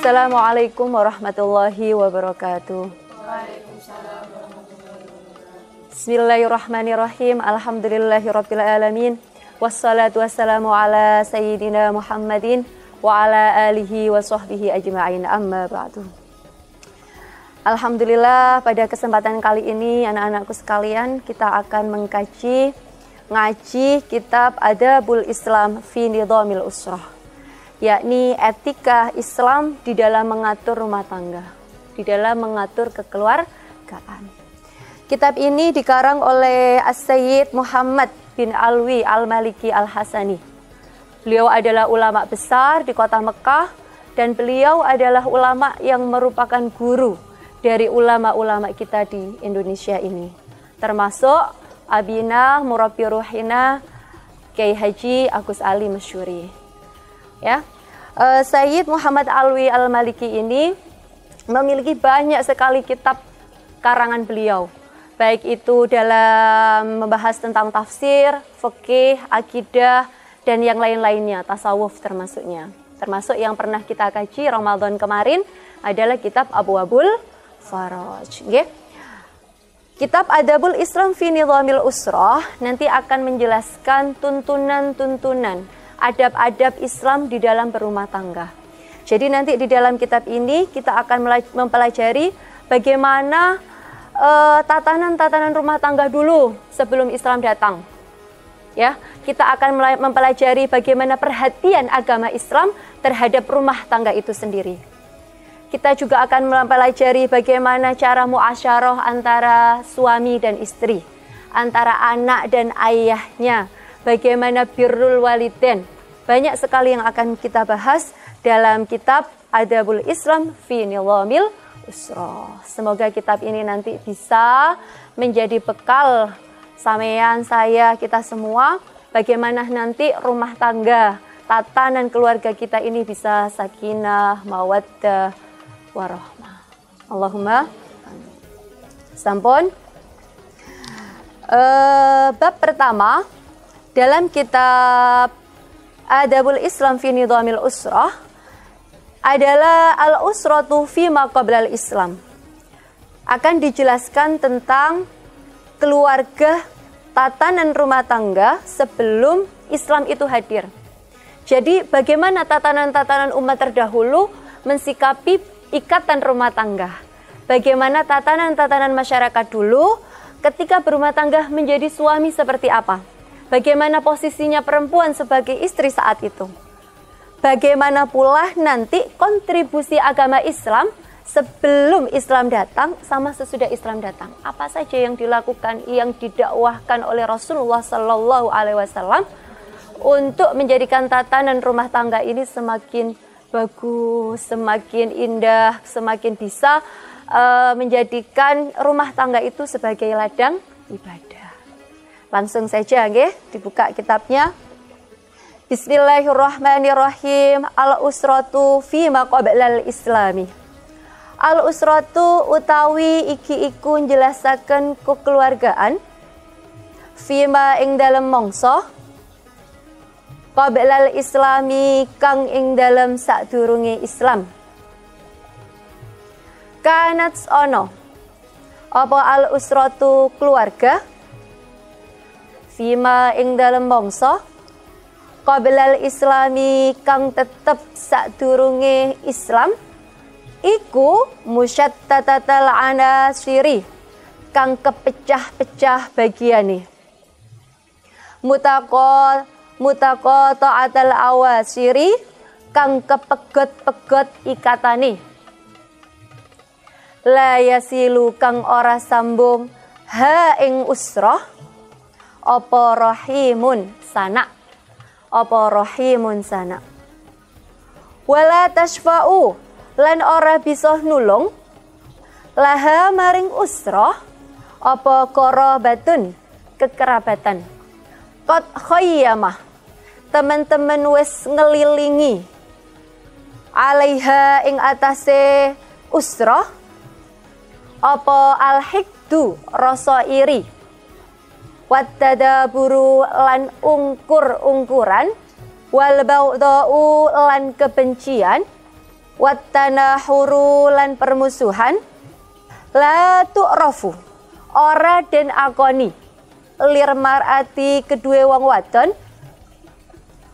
Assalamualaikum warahmatullahi wabarakatuh. Bismillahirrahmanirrahim. Alhamdulillahirabbil alamin. Wassalatu wassalamu ala sayyidina Muhammadin wa ala alihi wa sahbihi ajma'in. Amma ba'du. Alhamdulillah, pada kesempatan kali ini anak-anakku sekalian, kita akan ngaji kitab Adabul Islam fi Nidhamil Usrah, yakni etika Islam di dalam mengatur rumah tangga, di dalam mengatur kekeluargaan. Kitab ini dikarang oleh As-Sayyid Muhammad bin Alwi Al-Maliki Al-Hasani. Beliau adalah ulama besar di kota Mekah, dan beliau adalah ulama yang merupakan guru dari ulama-ulama kita di Indonesia ini, termasuk Abina Murabbi Ruhina Kiai Haji Agus Ali Masyuri. Ya, Sayyid Muhammad Alwi Al-Maliki ini memiliki banyak sekali kitab karangan beliau, baik itu dalam membahas tentang tafsir, fikih, akidah, dan yang lain-lainnya, tasawuf termasuknya. Termasuk yang pernah kita kaji Ramadan kemarin adalah kitab Abwabul Faraj. Okay. Kitab Adabul Islam fi Nidhamil Usrah nanti akan menjelaskan tuntunan-tuntunan, adab-adab Islam di dalam berumah tangga. Jadi nanti di dalam kitab ini kita akan mempelajari bagaimana tatanan-tatanan rumah tangga dulu sebelum Islam datang. Ya, kita akan mempelajari bagaimana perhatian agama Islam terhadap rumah tangga itu sendiri. Kita juga akan mempelajari bagaimana cara muasyarah antara suami dan istri, antara anak dan ayahnya, bagaimana birrul walidain. Banyak sekali yang akan kita bahas dalam kitab Adabul Islam fi Nidhamil Usrah. Semoga kitab ini nanti bisa menjadi bekal sampean, saya, kita semua, bagaimana nanti rumah tangga, tatanan keluarga kita ini bisa sakinah, mawaddah, warahmah. Allahumma sampun. Bab pertama dalam kitab Adabul Islam fi Nidhamil Usrah adalah al-usratu fi ma qabla al-Islam. Akan dijelaskan tentang keluarga, tatanan rumah tangga sebelum Islam itu hadir. Jadi bagaimana tatanan-tatanan umat terdahulu mensikapi ikatan rumah tangga. Bagaimana tatanan-tatanan masyarakat dulu ketika berumah tangga menjadi suami seperti apa? Bagaimana posisinya perempuan sebagai istri saat itu? Bagaimana pula nanti kontribusi agama Islam sebelum Islam datang sama sesudah Islam datang? Apa saja yang dilakukan, yang didakwahkan oleh Rasulullah Sallallahu Alaihi Wasallam untuk menjadikan tatanan rumah tangga ini semakin bagus, semakin indah, semakin bisa menjadikan rumah tangga itu sebagai ladang ibadah. Langsung saja, nggih, dibuka kitabnya. Bismillahirrahmanirrahim. Al-usratu fi ma qabla al-islami. Al-usratu utawi iki iku njelasaken kekeluargaan fima ing dalem mangsa qabla al-islami kang ing dalem sadurunge Islam. Kanat ono apa al-usratu keluarga fima ing dalem mangsa qabla al-islami kang tetep sadurunge Islam iku musyattatatal anasiri kang kepecah-pecah bagiane. Mutaqata'atal awasiri kang kepegot-pegot ikatane. La yasilu kang ora sambung ha ing usrah apa rahimun sana. Apa rahimun sana. Wala tashfa'u lan ora bisa nulung laha maring usrah apa qarabatun kekerabatan. Qad khayyamah teman-teman wis ngelilingi alaiha ing atase usrah apa al-hikdu rasa iri wattadaburu lan ungkur-ungkuran wal baghdau lan kebencian Wattanahuru lan permusuhan, la tu'rafu ora den akoni lir mar'ati kedue wong wadon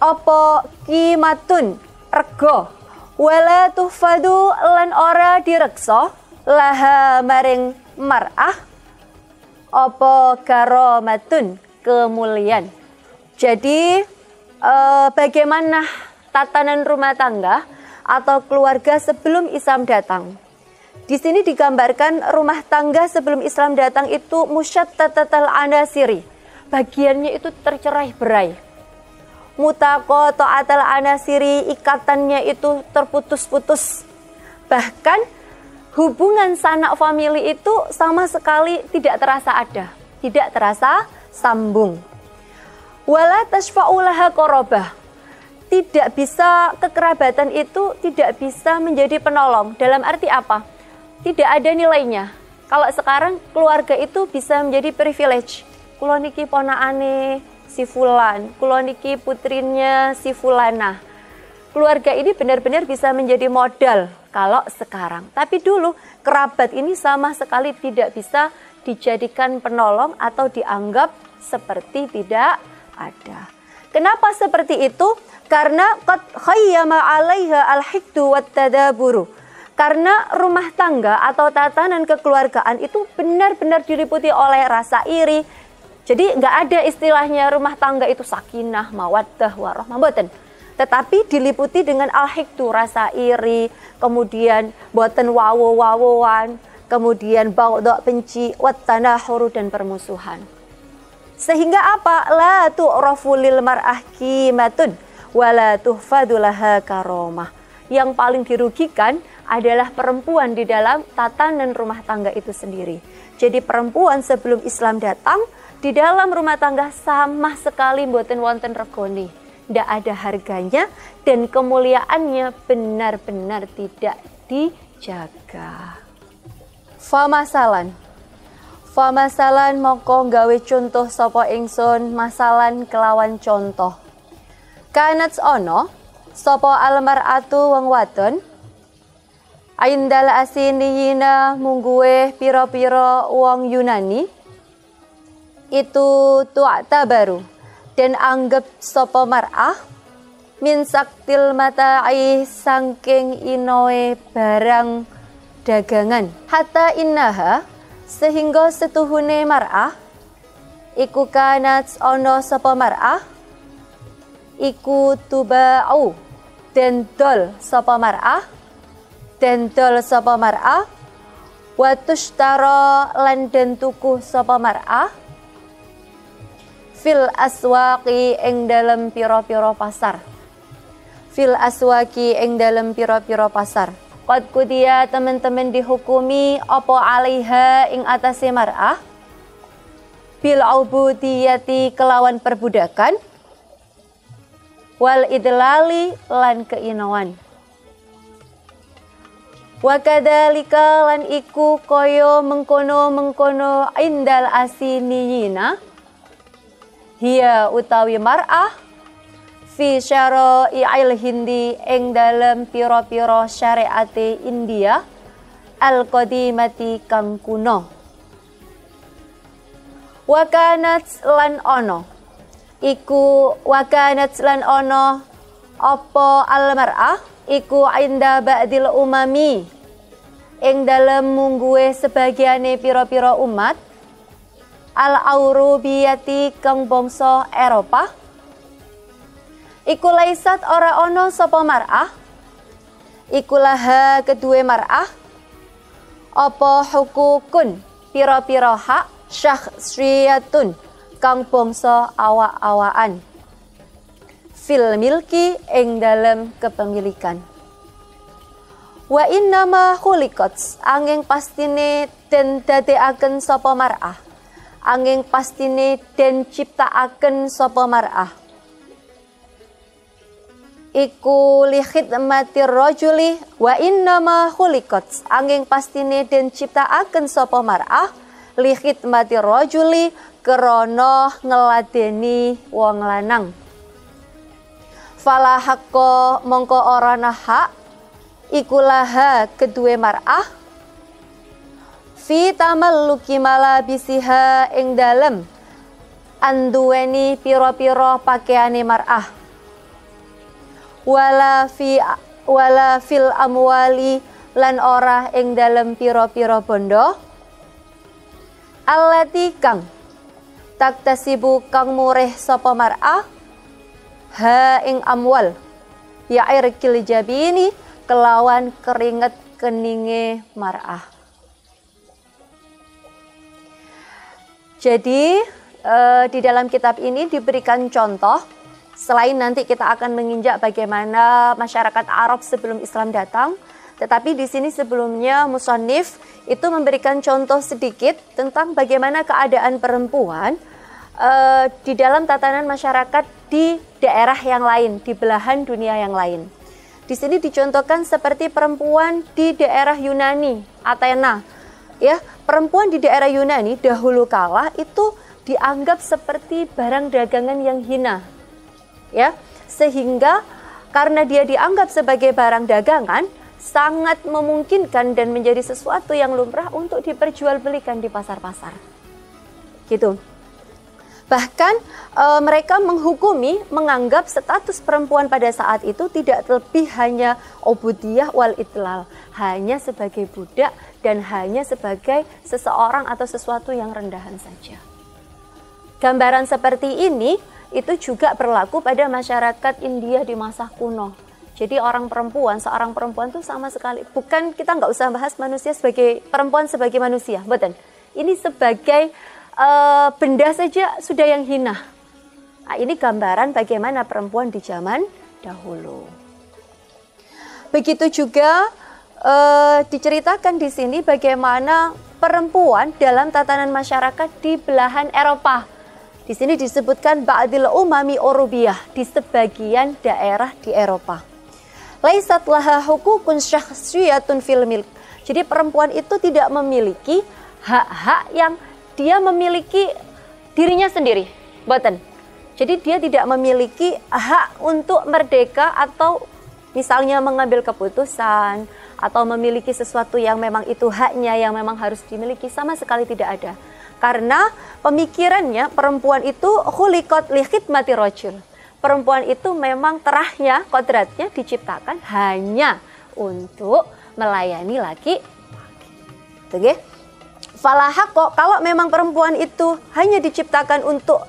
apa kimatun rego, wala tuhfadu lan ora direksa laha maring mar'ah apa karomatun kemuliaan. Jadi bagaimana tatanan rumah tangga atau keluarga sebelum Islam datang? Di sini digambarkan rumah tangga sebelum Islam datang itu musyattatatal anasiri. Bagiannya itu tercerai-berai. Mutaqata'atal anasiri, ikatannya itu terputus-putus. Bahkan hubungan sanak famili itu sama sekali tidak terasa ada, tidak terasa sambung. Wala tashfa'u laha qarabah. Tidak bisa, kekerabatan itu tidak bisa menjadi penolong. Dalam arti apa? Tidak ada nilainya. Kalau sekarang keluarga itu bisa menjadi privilege. Kulo niki ponakane si fulan, kulo niki putrinya si fulana. Keluarga ini benar-benar bisa menjadi modal kalau sekarang. Tapi dulu kerabat ini sama sekali tidak bisa dijadikan penolong atau dianggap seperti tidak ada. Kenapa seperti itu? Karena qad khayyama 'alaiha al-hikdu wat-tadaburu. Karena rumah tangga atau tatanan kekeluargaan itu benar-benar diliputi oleh rasa iri. Jadi nggak ada istilahnya rumah tangga itu sakinah, mawaddah, warahmah, mboten. Tetapi diliputi dengan al-hikdu, rasa iri, kemudian boten wawo-wawoan, kemudian baghdha, benci, wattanahuru, dan permusuhan. Sehingga apa? La tu'rafu lil mar'ah qimatun wala tuhfadu laha karomah. Yang paling dirugikan adalah perempuan di dalam tatanan rumah tangga itu sendiri. Jadi perempuan sebelum Islam datang di dalam rumah tangga sama sekali mboten wonten regone, tidak ada harganya, dan kemuliaannya benar-benar tidak dijaga. Famasalan mongko gawe contoh sapa ingsun, masalan kelawan contoh. Kanat ono sapa almar'atu wong wadon aindal asiniyina mungguwe pira-pira wong Yunani itu tu'ta baru dan anggap sapa mar'ah min saktil mata'i sangking inoe barang dagangan hatta innaha sehingga setuhune mar'ah iku kanat ono sapa mar'ah iku tuba'u dendol sapa mar'ah wa tushtara lan den tuku sapa mar'ah fil aswaqi ing dalem pira-pira pasar. Fil aswaqi ing dalem pira-pira pasar. Qad kudiya teman-teman dihukumi apa alaiha ing atase mar'ah bil ubudiyati kelawan perbudakan wal idlali lan keinawan. Wa kadzalika lan iku kaya mengkono-mengkono indal asiniyina hiya utawi mar'ah fi syara'i'il hindi ing dalem pira-pira syariate India al-qadimati kang kuno. Wa kanat lan ono iku wa kanat lan ono apa al-mar'ah iku inda ba'dil umami ing dalem mungguwe sebagiane pira-pira umat al-Aurubiyati kang bangsa Eropa iku laisat ora ono sapa mar'ah iku laha kedue mar'ah apa hukukun pira-pira hak syakhsiyatun kang bangsa awak-awakan fil milki ing dalem kepemilikan. Wa innama khuliqat angin pastine den dadekaken sapa mar'ah angin pastine den ciptaaken sapa mar'ah iku li khidmatir rajuli wa innama khuliqat angin pastine den ciptaaken sapa mar'ah li khidmatir rajuli krana ngeladeni wong lanang. Fala hakko mongko ora hak ikulaha kedue mar'ah fi tamalluki malabisiha ing dalem anduweni piro-piro pakaiane mar'ah wala fil amwali lan ora ing dalem piro-piro bondo allati kang taktasibu kang murih sapa mar'ah ha ing amwal ya irkil jabini kelawan keringet keninge mar'ah. Jadi di dalam kitab ini diberikan contoh, selain nanti kita akan menginjak bagaimana masyarakat Arab sebelum Islam datang, tetapi di sini sebelumnya musannif itu memberikan contoh sedikit tentang bagaimana keadaan perempuan di dalam tatanan masyarakat di daerah yang lain, di belahan dunia yang lain. Di sini dicontohkan seperti perempuan di daerah Yunani, Athena. Ya, perempuan di daerah Yunani dahulu kala itu dianggap seperti barang dagangan yang hina. Ya, sehingga karena dia dianggap sebagai barang dagangan, sangat memungkinkan dan menjadi sesuatu yang lumrah untuk diperjualbelikan di pasar-pasar. Gitu. Bahkan mereka menganggap status perempuan pada saat itu tidak lebih hanya ubudiyah wal itlal, hanya sebagai budak dan hanya sebagai seseorang atau sesuatu yang rendahan saja. Gambaran seperti ini itu juga berlaku pada masyarakat India di masa kuno. Jadi seorang perempuan itu sama sekali, bukan, kita nggak usah bahas manusia sebagai perempuan sebagai manusia, betul. Ini sebagai benda saja sudah yang hina. Nah, ini gambaran bagaimana perempuan di zaman dahulu. Begitu juga diceritakan di sini bagaimana perempuan dalam tatanan masyarakat di belahan Eropa. Di sini disebutkan ba'dil umami urubiyah, di sebagian daerah di Eropa. Laisat laha hukukun syakhsiyatun fil milk. Jadi perempuan itu tidak memiliki hak-hak yang dia memiliki dirinya sendiri, boten. Jadi dia tidak memiliki hak untuk merdeka atau misalnya mengambil keputusan atau memiliki sesuatu yang memang itu haknya, yang memang harus dimiliki, sama sekali tidak ada. Karena pemikirannya perempuan itu khuliqat li khidmati rajul. Perempuan itu memang terahnya, kodratnya diciptakan hanya untuk melayani laki-laki. Oke? Falahak kok kalau memang perempuan itu hanya diciptakan untuk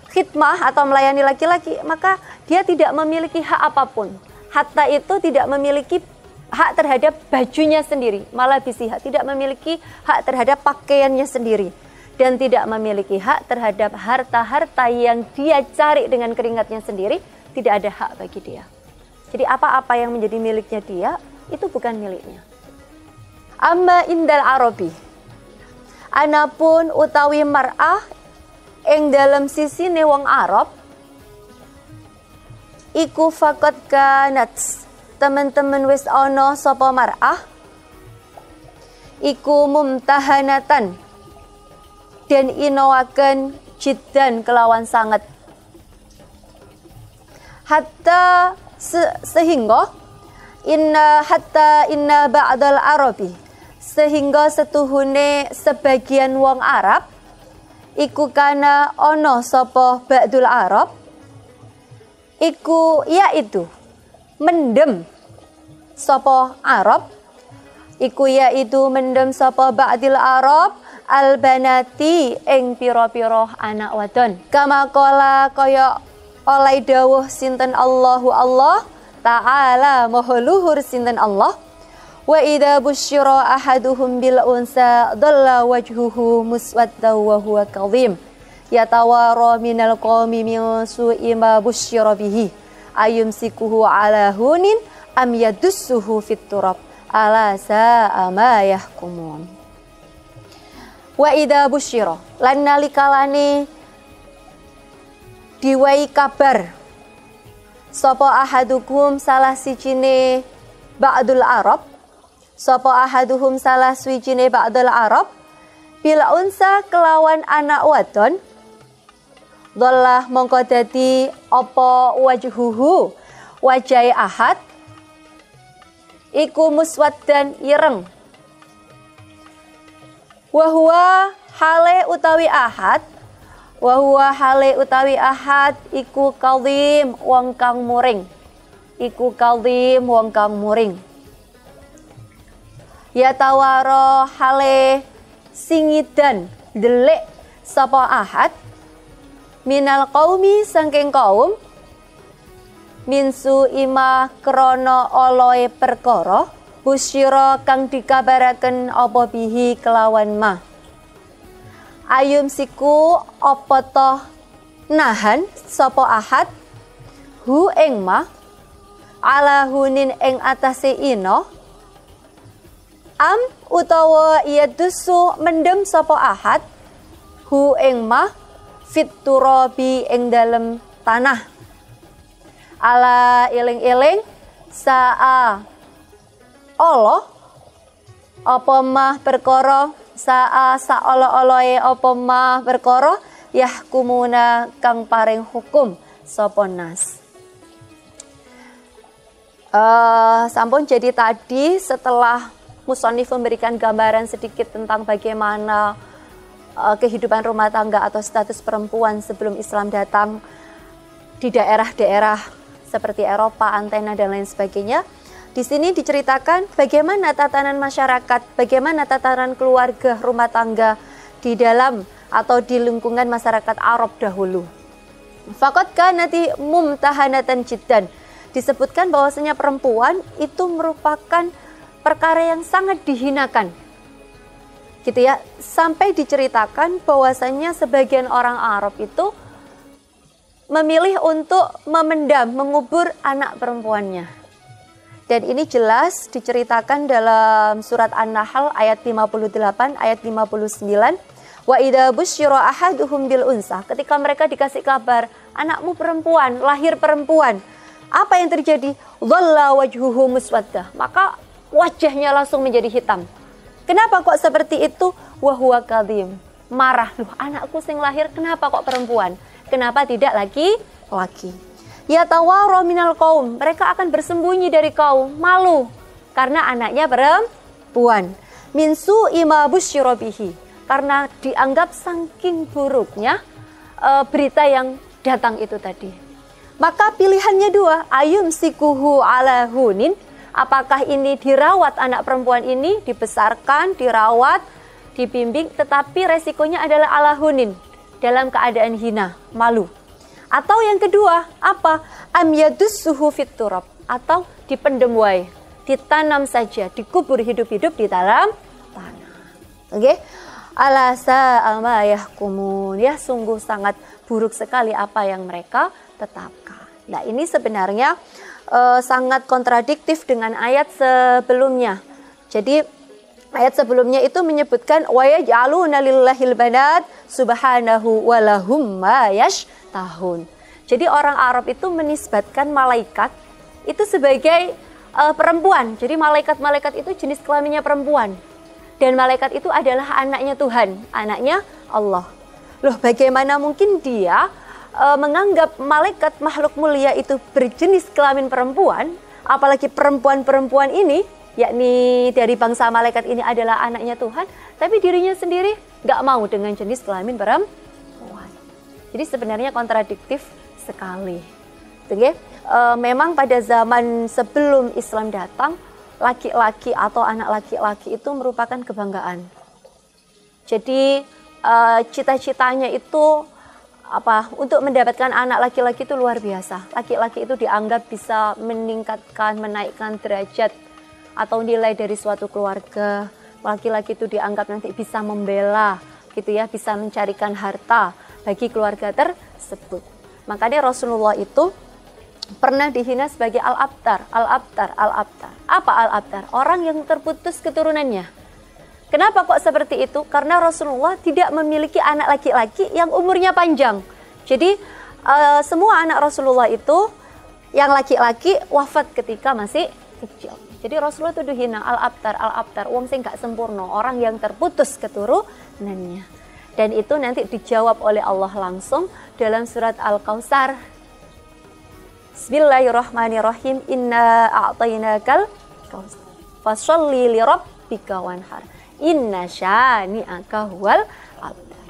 khidmah atau melayani laki-laki, maka dia tidak memiliki hak apapun. Hatta itu tidak memiliki hak terhadap bajunya sendiri, malah bisiha tidak memiliki hak terhadap pakaiannya sendiri, dan tidak memiliki hak terhadap harta-harta yang dia cari dengan keringatnya sendiri, tidak ada hak bagi dia. Jadi apa-apa yang menjadi miliknya dia itu bukan miliknya. Amma indal Arabi, anapun utawi mar'ah ing dalam sisi wong Arab iku fakot kanat, teman-teman wis ono sapa mar'ah iku mumtahanatan, dan inowaken jiddan kelawan sanget, hatta sehingga inna ba'dal Arabi, sehingga setuhune sebagian wong Arab iku kana ono sapa ba'dul Arab iku yaitu mendem sapa Arab iku yaitu mendem sapa ba'dil Arab albanati ing pira-pira anak wadon, kama qala kaya oleh dawuh sinten Allahu Allah ta'ala maha luhur sinten Allah, wa idza busyira ahaduhum bil unsa dhalla wajhuhu muswaddan wa huwa kadhim yatawara minal qawmi min su'i ma busyira bihi ayumsikuhu ala hunin am yadussuhu fit turab ala sa'a ma yahkumun. Wa idza busyira lan nalikalane diwai kabar sapa ahadukum salah sijine ba'dul Arab, sapa ahaduhum salah swijine ba'dul Arab bil unsa kelawan anak wadon, dhallah mongko dadi apa wajhuhu wajai ahad iku muswaddan ireng. Wa huwa hale utawi ahad, wa huwa hale utawi ahad iku kadhim wong kang muring. Iku kadhim wong kang muring. Ya tawaro hale singidan delik sapa ahad minal qaumi saking kaum minsu ima krono oloe perkara busyira kang dikabaraken apa bihi kelawan ma ayum siku apa toh nahan sapa ahad hu ing ma ala hunin ing atase ino am utawa iya dusu mendem sapa ahad hu ing ma fit turabi ing dalem tanah ala iling-iling saa Allah apa mah perkara saa saolo-oloe apa mah perkara yahkumuna kang paring hukum sapa nas. Sampun jadi tadi setelah musannif memberikan gambaran sedikit tentang bagaimana kehidupan rumah tangga atau status perempuan sebelum Islam datang di daerah-daerah seperti Eropa, antena dan lain sebagainya. Di sini diceritakan bagaimana tatanan masyarakat, bagaimana tatanan keluarga rumah tangga di dalam atau di lingkungan masyarakat Arab dahulu. Faqad kanati mumtahanatan jiddan. Disebutkan bahwasanya perempuan itu merupakan perkara yang sangat dihinakan. Gitu ya, sampai diceritakan bahwasanya sebagian orang Arab itu memilih untuk memendam, mengubur anak perempuannya. Dan ini jelas diceritakan dalam surat An-Nahl ayat 58, ayat 59. Wa idza busyira ahaduhum bil unsa, ketika mereka dikasih kabar anakmu perempuan, lahir perempuan, apa yang terjadi? Dhalla wajhuhu muswaddah, maka wajahnya langsung menjadi hitam. Kenapa kok seperti itu? Wa huwa kadhim, marah, loh anakku sing lahir kenapa kok perempuan? Kenapa tidak laki-laki? Ya tawaro minal kaum, mereka akan bersembunyi dari kaum, malu karena anaknya perempuan. Minsu ima busyira bihi, karena dianggap saking buruknya berita yang datang itu tadi. Maka pilihannya dua, ayum sikuhu ala hunin, apakah ini dirawat anak perempuan ini, dibesarkan, dirawat, dibimbing, tetapi resikonya adalah ala hunin, dalam keadaan hina, malu. Atau yang kedua, apa? Am yadussuhu fit turab, atau dipendem wae, ditanam saja, dikubur hidup-hidup di dalam tanah. Oke? Ala sa'a ma yahkumun, ya sungguh sangat buruk sekali apa yang mereka tetapkan. Nah, ini sebenarnya sangat kontradiktif dengan ayat sebelumnya. Jadi ayat sebelumnya itu menyebutkan wa yaj'aluna lillahil banat subhanahu wa lahum ma yashtahun. Jadi orang Arab itu menisbatkan malaikat itu sebagai perempuan. Jadi malaikat-malaikat itu jenis kelaminnya perempuan. Dan malaikat itu adalah anaknya Tuhan, anaknya Allah. Loh, bagaimana mungkin dia menganggap malaikat makhluk mulia itu berjenis kelamin perempuan, apalagi perempuan-perempuan ini, yakni dari bangsa malaikat ini adalah anaknya Tuhan, tapi dirinya sendiri nggak mau dengan jenis kelamin perempuan. Jadi sebenarnya kontradiktif sekali. Oke? Memang pada zaman sebelum Islam datang, laki-laki atau anak laki-laki itu merupakan kebanggaan. Jadi cita-citanya itu untuk mendapatkan anak laki-laki itu luar biasa. Laki-laki itu dianggap bisa meningkatkan, menaikkan derajat atau nilai dari suatu keluarga. Laki-laki itu dianggap nanti bisa membela, gitu ya, bisa mencarikan harta bagi keluarga tersebut. Makanya Rasulullah itu pernah dihina sebagai al-abtar, al-abtar, al-abtar. Apa al-abtar? Orang yang terputus keturunannya. Kenapa kok seperti itu? Karena Rasulullah tidak memiliki anak laki-laki yang umurnya panjang. Jadi semua anak Rasulullah itu yang laki-laki wafat ketika masih kecil. Jadi Rasulullah itu dihina al-abtar, al-abtar, wong sing gak sempurna, orang yang terputus keturunannya. Dan itu nanti dijawab oleh Allah langsung dalam surat Al-Kautsar. Bismillahirrahmanirrahim. Inna a'tainakal kautsar. Fasholli li rabbika wanhar. Inna syani'aka huwal abtar.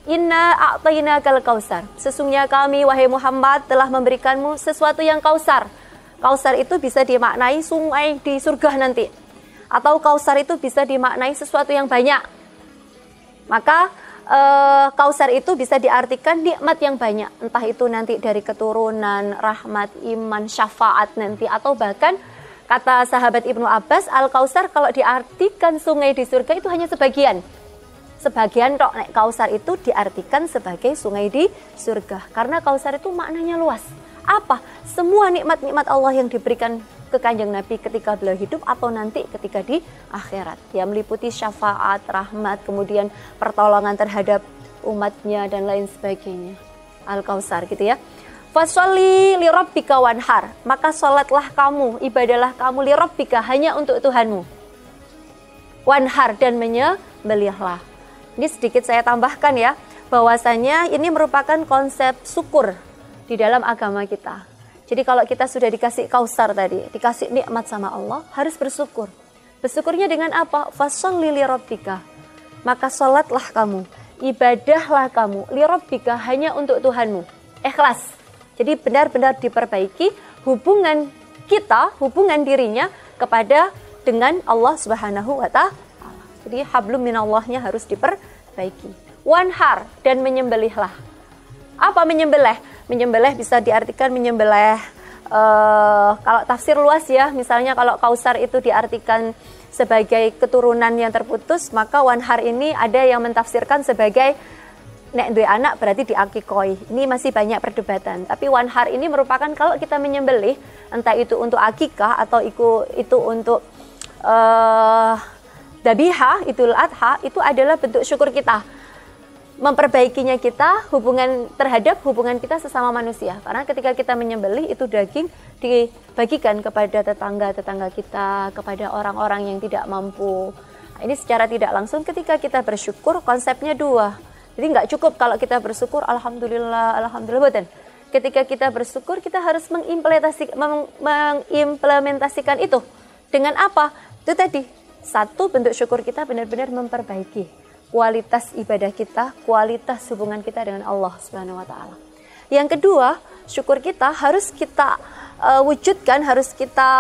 Inna a'tainakal kausar. Sesungguhnya kami, wahai Muhammad, telah memberikanmu sesuatu yang kausar. Kausar itu bisa dimaknai sungai di surga nanti. Atau kausar itu bisa dimaknai sesuatu yang banyak. Maka kausar itu bisa diartikan nikmat yang banyak. Entah itu nanti dari keturunan, rahmat, iman, syafaat nanti. Atau bahkan kata sahabat Ibnu Abbas, Al-Kausar kalau diartikan sungai di surga itu hanya sebagian. Sebagian tok, nek Kausar itu diartikan sebagai sungai di surga. Karena Kausar itu maknanya luas. Apa? Semua nikmat-nikmat Allah yang diberikan ke Kanjeng Nabi ketika beliau hidup atau nanti ketika di akhirat. Ya, meliputi syafaat, rahmat, kemudian pertolongan terhadap umatnya dan lain sebagainya. Al-Kausar gitu ya. Fasholli li rabbika wanhar. Maka sholatlah kamu, ibadahlah kamu li rabbika, hanya untuk Tuhanmu. Wanhar, dan menyembelihlah. Ini sedikit saya tambahkan ya, bahwasanya ini merupakan konsep syukur di dalam agama kita. Jadi kalau kita sudah dikasih kausar tadi, dikasih nikmat sama Allah, harus bersyukur. Bersyukurnya dengan apa? Fasholli li rabbika. Maka sholatlah kamu, ibadahlah kamu li rabbika, hanya untuk Tuhanmu. Ikhlas. Jadi benar-benar diperbaiki hubungan kita, hubungan dirinya kepada dengan Allah Subhanahu wa ta'ala. Jadi hablum minallahnya harus diperbaiki. Wanhar, dan menyembelihlah. Apa menyembelih? Menyembelih bisa diartikan menyembelih kalau tafsir luas ya, misalnya kalau kausar itu diartikan sebagai keturunan yang terputus, maka wanhar ini ada yang mentafsirkan sebagai nek duwe anak berarti diakikoi. Ini masih banyak perdebatan. Tapi wanhar ini merupakan kalau kita menyembelih, entah itu untuk akikah atau itu untuk dabihah, Idul Adha, itu adalah bentuk syukur kita. Memperbaikinya kita hubungan terhadap hubungan kita sesama manusia. Karena ketika kita menyembelih itu daging dibagikan kepada tetangga-tetangga kita, kepada orang-orang yang tidak mampu. Ini secara tidak langsung ketika kita bersyukur konsepnya dua. Jadi nggak cukup kalau kita bersyukur, alhamdulillah, alhamdulillah, betul. Ketika kita bersyukur, kita harus mengimplementasikan itu. Dengan apa? Itu tadi, satu, bentuk syukur kita benar-benar memperbaiki kualitas ibadah kita, kualitas hubungan kita dengan Allah Subhanahu wa ta'ala. Yang kedua, syukur kita harus kita wujudkan, harus kita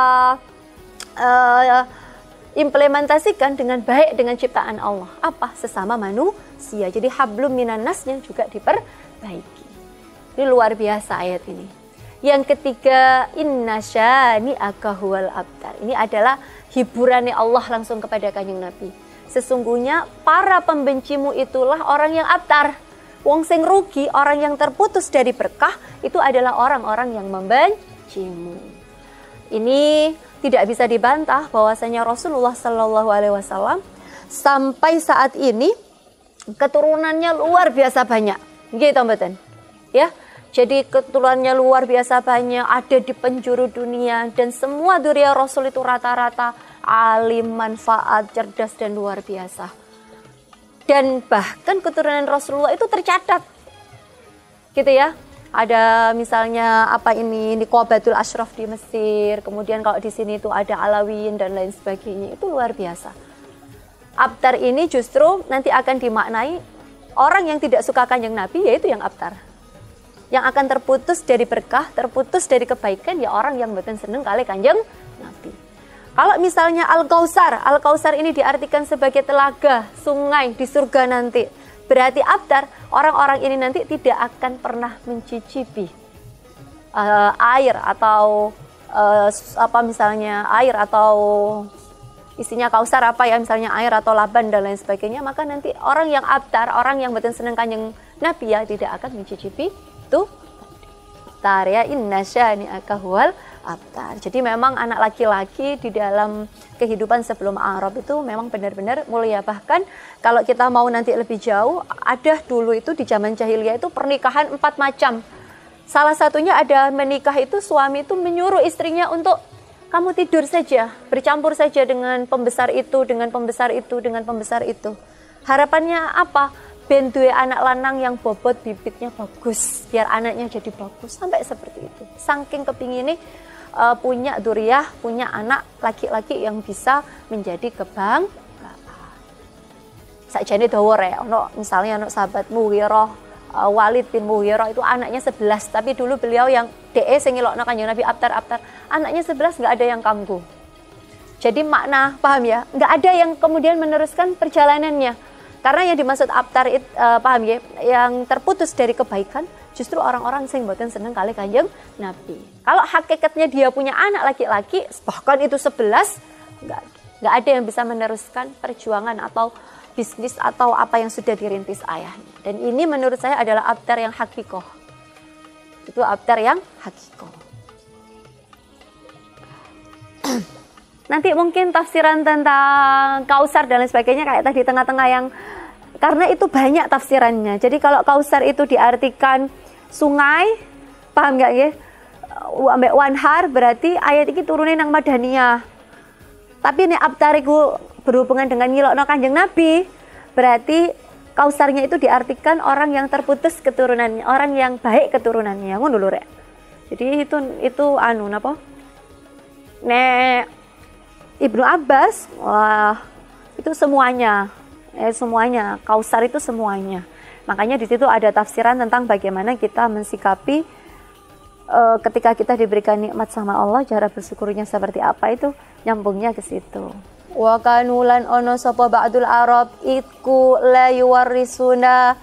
implementasikan dengan baik dengan ciptaan Allah. Apa? Sesama manusia. Jadi hablum minan nasnya juga diperbaiki. Ini luar biasa ayat ini. Yang ketiga, inna syani'aka huwal abtar. Ini adalah hiburannya Allah langsung kepada Kanjeng Nabi. Sesungguhnya para pembencimu itulah orang yang abtar. Wong sing rugi, orang yang terputus dari berkah, itu adalah orang-orang yang membencimu. Ini tidak bisa dibantah bahwasanya Rasulullah Shallallahu Alaihi Wasallam sampai saat ini keturunannya luar biasa banyak, gitu mboten? Ya, jadi keturunannya luar biasa banyak, ada di penjuru dunia, dan semua dzurriyyah Rasul itu rata-rata alim, manfaat, cerdas dan luar biasa. Dan bahkan keturunan Rasulullah itu tercatat, gitu ya. Ada misalnya apa ini Niqabatul Ashraf di Mesir, kemudian kalau di sini itu ada Alawiyin dan lain sebagainya, itu luar biasa. Abtar ini justru nanti akan dimaknai orang yang tidak suka Kanjeng Nabi, yaitu yang abtar. Yang akan terputus dari berkah, terputus dari kebaikan, ya orang yang betul seneng kali Kanjeng Nabi. Kalau misalnya Al-Kausar ini diartikan sebagai telaga, sungai di surga nanti. Berarti abtar, orang-orang ini nanti tidak akan pernah mencicipi air atau apa misalnya air atau isinya kausar apa ya, misalnya air atau laban dan lain sebagainya. Maka nanti orang yang abtar, orang yang betul senang Kanjeng Nabi ya tidak akan mencicipi itu. Abtar ya, inna syani'aka huwal abtar. Jadi memang anak laki-laki di dalam kehidupan sebelum Arab itu memang benar-benar mulia. Bahkan kalau kita mau nanti lebih jauh, ada dulu itu di zaman jahiliyah itu pernikahan 4 macam. Salah satunya ada menikah itu suami itu menyuruh istrinya untuk kamu tidur saja, bercampur saja dengan pembesar itu, dengan pembesar itu, dengan pembesar itu. Harapannya apa? Ben duwe anak lanang yang bobot bibitnya bagus, biar anaknya jadi bagus, sampai seperti itu. Saking kepingin punya duriyah, punya anak laki-laki yang bisa menjadi kebanggaan. Sakjane dawa rek, misalnya sahabat Mughirah, Walid bin Mughirah itu anaknya 11, tapi dulu beliau yang sing ngilokno Kanjeng Nabi Abtar, anaknya 11 nggak ada yang kambuh. Jadi makna, paham ya? Nggak ada yang kemudian meneruskan perjalanannya. Karena yang dimaksud Abtar itu, paham ya? Yang terputus dari kebaikan, justru orang-orang sing mboten seneng kali Kanjeng Nabi. Kalau hakikatnya dia punya anak laki-laki, bahkan itu 11, nggak ada yang bisa meneruskan perjuangan atau bisnis atau apa yang sudah dirintis ayahnya. Dan ini menurut saya adalah Abtar yang hakikoh. Itu Abtar yang hakikoh. Nanti mungkin tafsiran tentang Kausar dan lain sebagainya kayak tadi tengah-tengah yang, karena itu banyak tafsirannya. Jadi kalau Kausar itu diartikan sungai, paham nggak ya? Ambek wanhar berarti ayat ini turunin nang Madaniyah. Tapi nek Abtar itu berhubungan dengan ngilokno Kanjeng Nabi, berarti Kausarnya itu diartikan orang yang terputus keturunannya, orang yang baik keturunannya. Ngono lho rek. Jadi itu anu napa? Nek Ibnu Abbas, wah itu semuanya, semuanya Kausar itu semuanya. Makanya di situ ada tafsiran tentang bagaimana kita mensikapi ketika kita diberikan nikmat sama Allah, cara bersyukurnya seperti apa, itu nyambungnya ke situ. Wa kanulan ono sapa ba'dul Arab iku la yuwarisuna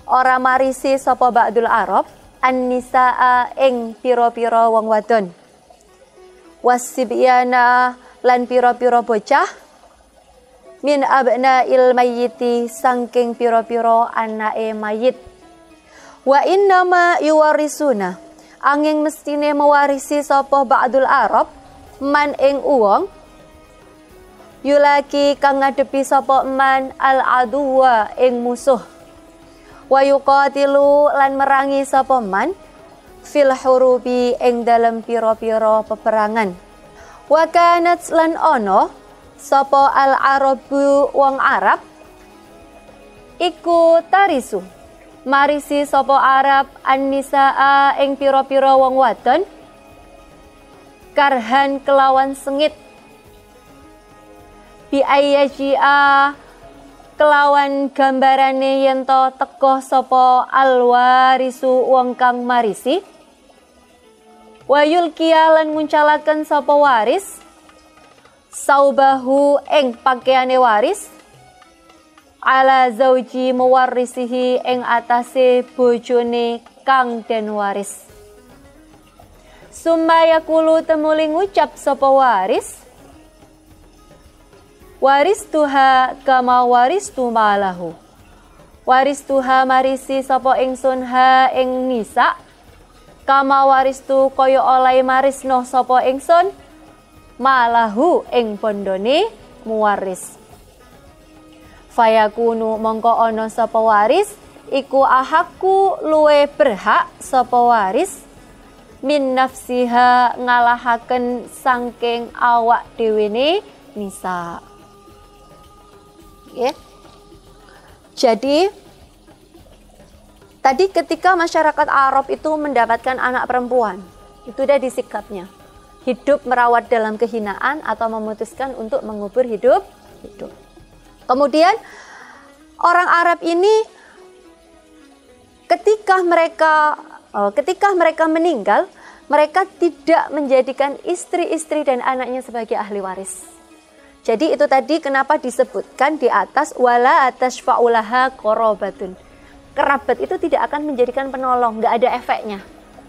ora marisi sapa ba'dul Arab an-nisaa ing pira-pira wong wadon. Wasibyana lan pira-pira bocah min abna'il mayyiti sangking pira-pira anake mayit. Wa innama yuwarisuna angin mestine mewarisi sapa ba'dul Arab man ing uwong yulaki kang ngadepi sapa man al aduwa ing musuh. Wa yuqatilu lan merangi sapa man fil hurubi ing dalem pira-pira peperangan. Wa kanat lan ono sapa al arabu wong Arab iku tarisu marisi sapa Arab an-nisaa ing pira-pira wong wadon karhan kelawan sengit bi ayyaji'a kelawan gambarane yen to teka sapa alwarisu wong kang marisi. Wa yulkiya lan nguncalaken sapa waris saubahu ing pakaiane waris ala zauji muwarrisihi ing atase bojone kang den waris. Summa yaqulu temuli ngucap sapa waris waristuha kama waristu malahu. Waristuha marisi sapa ingsun ha ing nisa kama waristu kaya oleh marisno sapa ingsun malahu ing bondone muwaris. Fayakunu mongko ana sapa waris iku ahaku luwe berhak sapa waris min nafsiha ngalahaken sangking awak dhewene nisa. Okay. Jadi tadi ketika masyarakat Arab itu mendapatkan anak perempuan, itu udah disikapnya. Hidup merawat dalam kehinaan atau memutuskan untuk mengubur hidup. Kemudian orang Arab ini ketika mereka meninggal, mereka tidak menjadikan istri-istri dan anaknya sebagai ahli waris. Jadi itu tadi kenapa disebutkan di atas wala atashfa'ulaha qarabatun. Kerabat itu tidak akan menjadikan penolong, nggak ada efeknya.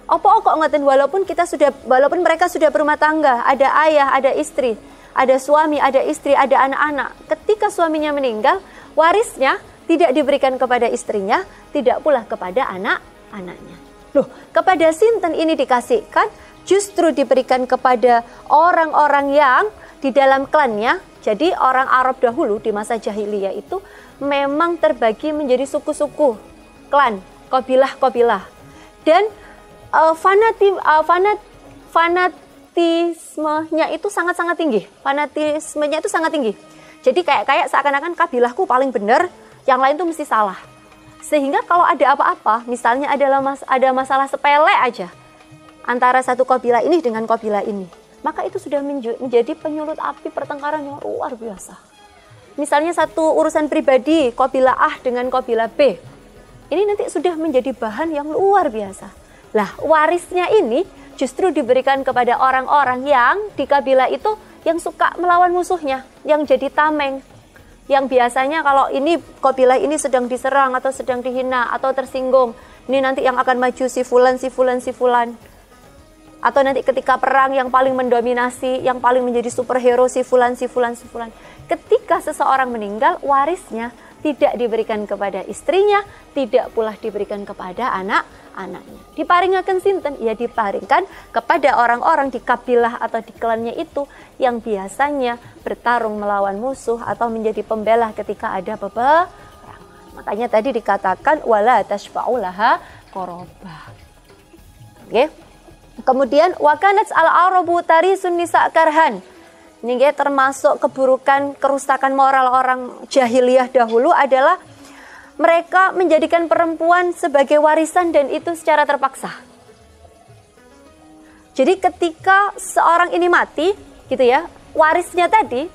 Apa kok ngoten, walaupun mereka sudah berumah tangga, ada ayah, ada istri, ada suami, ada istri, ada anak-anak. Ketika suaminya meninggal, warisnya tidak diberikan kepada istrinya, tidak pula kepada anak-anaknya. Loh, kepada sinten ini dikasihkan? Justru diberikan kepada orang-orang yang di dalam klannya. Jadi orang Arab dahulu di masa jahiliyah itu memang terbagi menjadi suku-suku, klan, kabilah-kabilah. Dan fanatismenya itu sangat-sangat tinggi. Fanatismenya itu sangat tinggi. Jadi kayak seakan-akan kabilahku paling benar, yang lain tuh mesti salah. Sehingga kalau ada apa-apa, misalnya ada masalah sepele aja, antara satu kabilah ini dengan kabilah ini, maka itu sudah menjadi penyulut api pertengkaran yang luar biasa. Misalnya satu urusan pribadi kabilah A dengan kabilah B, ini nanti sudah menjadi bahan yang luar biasa. Lah, warisnya ini justru diberikan kepada orang-orang yang di kabilah itu yang suka melawan musuhnya, yang jadi tameng. Yang biasanya kalau ini kabilah ini sedang diserang atau sedang dihina atau tersinggung, ini nanti yang akan maju si fulan, si fulan, si fulan. Atau nanti ketika perang yang paling mendominasi, yang paling menjadi superhero si fulan, si fulan, si fulan. Ketika seseorang meninggal, warisnya tidak diberikan kepada istrinya, tidak pula diberikan kepada anak-anaknya. Diparingaken sinten? Ya diparingkan kepada orang-orang di kabilah atau di klannya itu yang biasanya bertarung melawan musuh atau menjadi pembela ketika ada peperangan. Makanya tadi dikatakan wala tashfa'u laha qarabah. Oke. Kemudian wakanats al-arabu tarisun nisa karhan. Ini termasuk keburukan, kerusakan moral orang jahiliyah dahulu adalah mereka menjadikan perempuan sebagai warisan dan itu secara terpaksa. Jadi ketika seorang ini mati, gitu ya, warisnya tadi,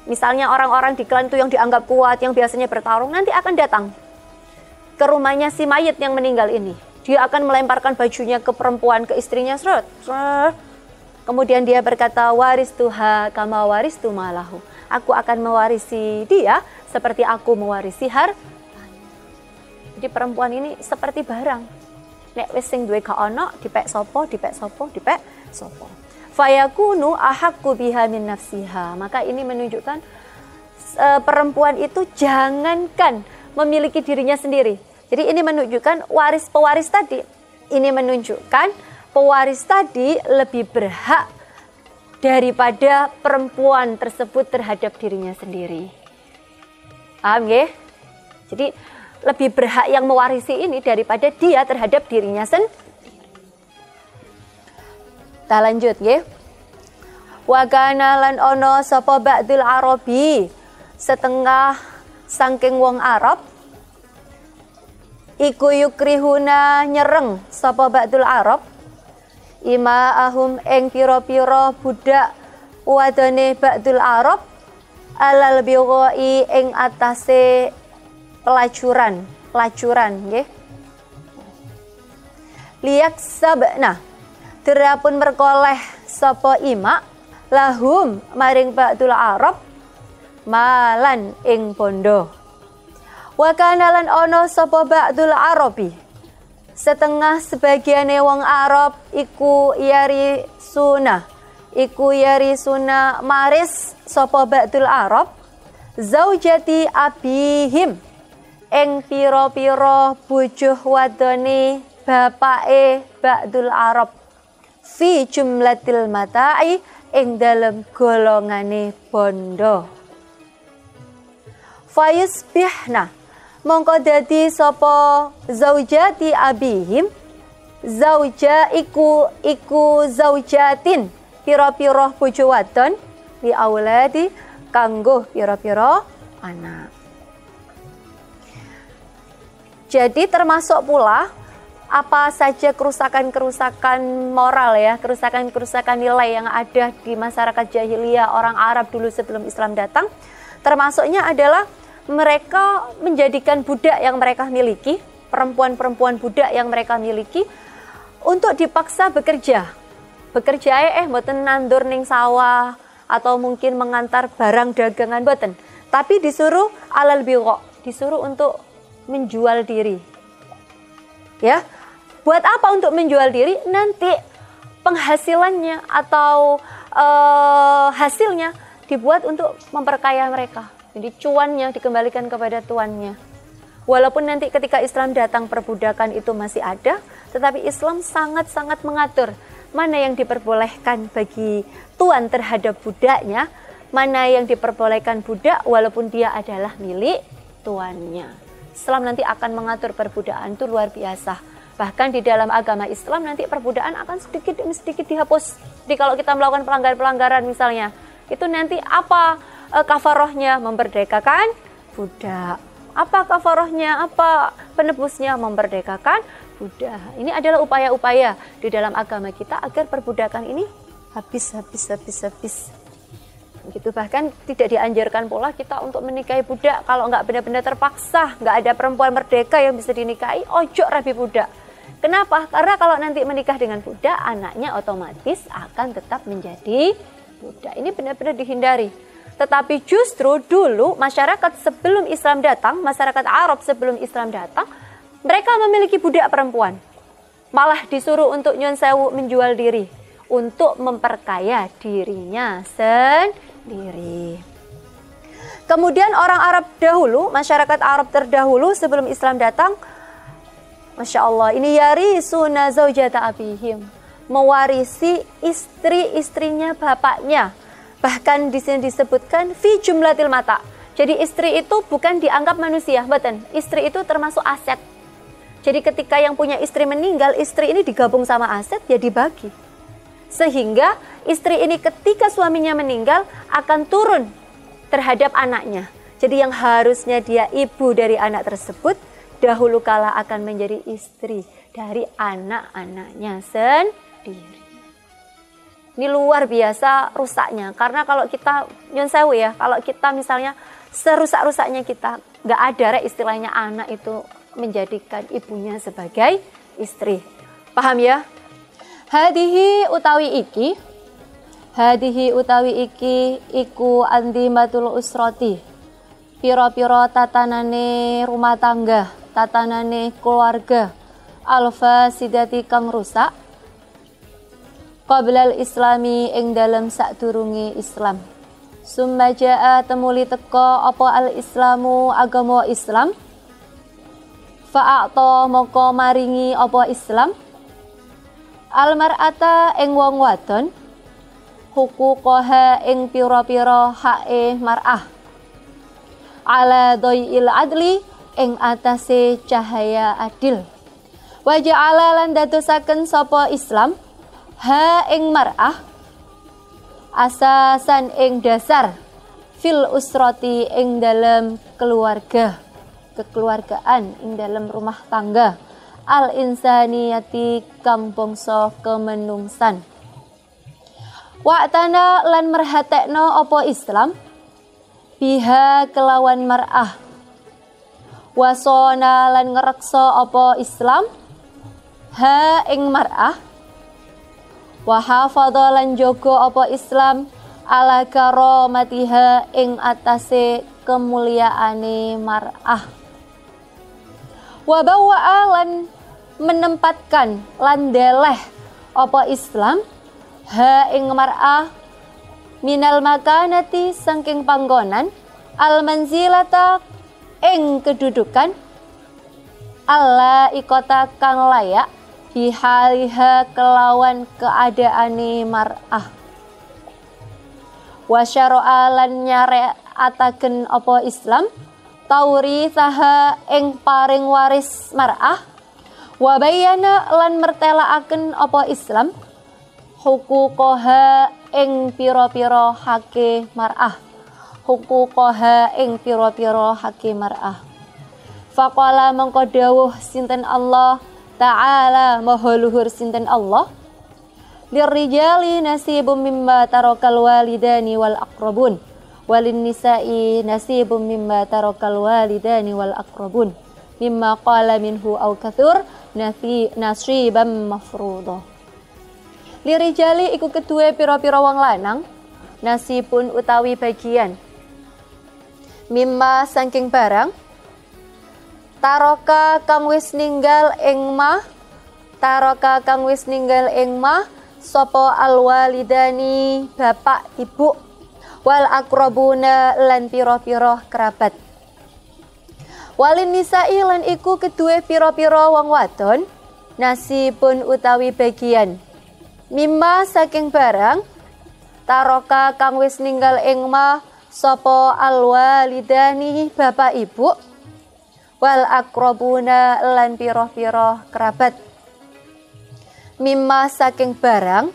misalnya orang-orang di klan itu yang dianggap kuat, yang biasanya bertarung, nanti akan datang ke rumahnya si mayit yang meninggal ini. Dia akan melemparkan bajunya ke perempuan, ke istrinya, seret. Kemudian dia berkata, waris tuha kama waris tu malahu. Aku akan mewarisi dia seperti aku mewarisi hartanya. Jadi perempuan ini seperti barang. Nek wis sing duwe gak ono, dipek sopo, dipek sopo, dipek sopo. Fayakunu ahakku biha min nafsiha. Maka ini menunjukkan perempuan itu jangankan memiliki dirinya sendiri. Jadi ini menunjukkan pewaris tadi. Ini menunjukkan pewaris tadi lebih berhak daripada perempuan tersebut terhadap dirinya sendiri. Paham ya? Jadi lebih berhak yang mewarisi ini daripada dia terhadap dirinya sendiri. Kita lanjut ya. Wa kana lan ono sapa ba'dul arabi, setengah saking wong Arab iku yukrihuna nyereng sapa ba'dul Arab ima'ahum ing pira-pira budak wadone ba'dul Arab alal bighai ing atase pelacuran nggih. Liyak sabna terapun merkoleh sapa ima lahum maring ba'dul Arab malan ing bondo. Wa kana lan ono sapa ba'dul Arabi setengah sebagiane wong Arab iku yari suna maris sapa ba'dul Arab zaujati abihim ing pira-pira bojo wadone bapake ba'dul Arab fi jumlatil mata'i ing dalem golongane bondo. Fayusbihna mongko dadi sapa zaujati abihim, zauja iku zaujatin pira-pira bojo wadon li auladi kanggo pira-pira anak. Jadi termasuk pula apa saja kerusakan-kerusakan moral ya, kerusakan-kerusakan nilai yang ada di masyarakat jahiliyah orang Arab dulu sebelum Islam datang, termasuknya adalah mereka menjadikan budak yang mereka miliki, perempuan-perempuan budak yang mereka miliki untuk dipaksa bekerja. Bekerja mboten nandur ning sawah atau mungkin mengantar barang dagangan mboten, tapi disuruh alal bigha, disuruh untuk menjual diri. Ya. Buat apa untuk menjual diri? Nanti penghasilannya atau hasilnya dibuat untuk memperkaya mereka. Jadi cuannya dikembalikan kepada tuannya. Walaupun nanti ketika Islam datang perbudakan itu masih ada, tetapi Islam sangat-sangat mengatur mana yang diperbolehkan bagi tuan terhadap budaknya, mana yang diperbolehkan budak walaupun dia adalah milik tuannya. Islam nanti akan mengatur perbudakan itu luar biasa. Bahkan di dalam agama Islam nanti perbudakan akan sedikit demi sedikit dihapus. Jadi kalau kita melakukan pelanggaran-pelanggaran misalnya, itu nanti apa kafarohnya? Memerdekakan budak. Apa kafarohnya? Apa penebusnya? Memerdekakan budak. Ini adalah upaya-upaya di dalam agama kita agar perbudakan ini habis. Gitu. Bahkan tidak dianjurkan pula kita untuk menikahi budak kalau nggak benar-benar terpaksa, nggak ada perempuan merdeka yang bisa dinikahi, ojo rabi budak. Kenapa? Karena kalau nanti menikah dengan budak, anaknya otomatis akan tetap menjadi budak. Ini benar-benar dihindari. Tetapi justru dulu masyarakat sebelum Islam datang, masyarakat Arab sebelum Islam datang, mereka memiliki budak perempuan. Malah disuruh untuk nyun sewu menjual diri untuk memperkaya dirinya sendiri. Kemudian orang Arab dahulu, masyarakat Arab terdahulu sebelum Islam datang, Masya Allah, ini yarisuna zaujata abihim, mewarisi istri-istrinya bapaknya. Bahkan di sini disebutkan fi jumlatil mata. Jadi istri itu bukan dianggap manusia, betul. Istri itu termasuk aset. Jadi ketika yang punya istri meninggal, istri ini digabung sama aset, ya dibagi. Sehingga istri ini ketika suaminya meninggal akan turun terhadap anaknya. Jadi yang harusnya dia ibu dari anak tersebut, dahulu kala akan menjadi istri dari anak-anaknya sendiri. Ini luar biasa rusaknya. Karena kalau kita, nyun sewu ya, kalau kita misalnya serusak-rusaknya kita, nggak ada istilahnya anak itu menjadikan ibunya sebagai istri. Paham ya? Hadihi utawi iki iku andimatul usrati. Piro-piro tatanane rumah tangga, tatanane keluarga, alfa sidati kang rusak, qablal islami ing dalem sadurunge Islam. Summa jaa temuli teka apa al islamu agama Islam, fa'ato moko maringi apa Islam, al mar'ata ing wong wadon, huquqaha ing pira-pira hae mar'ah, ala doyil adli ing atase cahaya adil. Wa ja'ala lan dadosaken sapa Islam ha ing mar'ah asasan ing dasar fil usrati ing dalam keluarga, kekeluargaan ing dalam rumah tangga, al insaniyati kang bangsa kemenungsan. Wa'tana lan merhatekno apa Islam biha kelawan mar'ah, wasona lan ngereksa apa Islam ha ing mar'ah, wa hafadha lan jaga apa Islam ala karamatiha ing atase kemuliaane mar'ah, wa bawa'a lan menempatkan lan deleh apa Islam ha ing mar'ah minal makanati saking panggonan, al manzilata ing kedudukan, alla ikota kang layak bihaliha kelawan keadaane mar'ah, wa syara'a lan nyariataken apa Islam taurithaha ing paring waris mar'ah, wa bayyana lan mertelaaken apa Islam huquqaha ing pira-pira hake mar'ah, huquqaha ing pira-pira hake mar'ah. Faqala mengko dawuh sinten Allah Ta'ala maha luhur sinten Allah, lirrijali nasibum mimma tarakal walidani wal aqrabun, walin nisa'i nasibum mimma tarakal walidani wal aqrabun, mimma qala minhu aw kathur nasiban mafruḍah. Lirijali iku kedue pira-pira wong lanang, nasibun utawi bagian, mimma saking barang, taroka kang wis ninggal ing ma, taroka kang wis ninggal ing ma sapa alwalidani bapak ibu, wal aqrabuna lan pira-pira kerabat, walin nisa'i lan iku kedue pira-pira wong wadon, nasibun utawi bagian, mimma saking barang, taroka kang wis ninggal ing ma sapa alwalidani bapak ibu, wal aqrabuna lan pira-pira kerabat, mimma saking barang,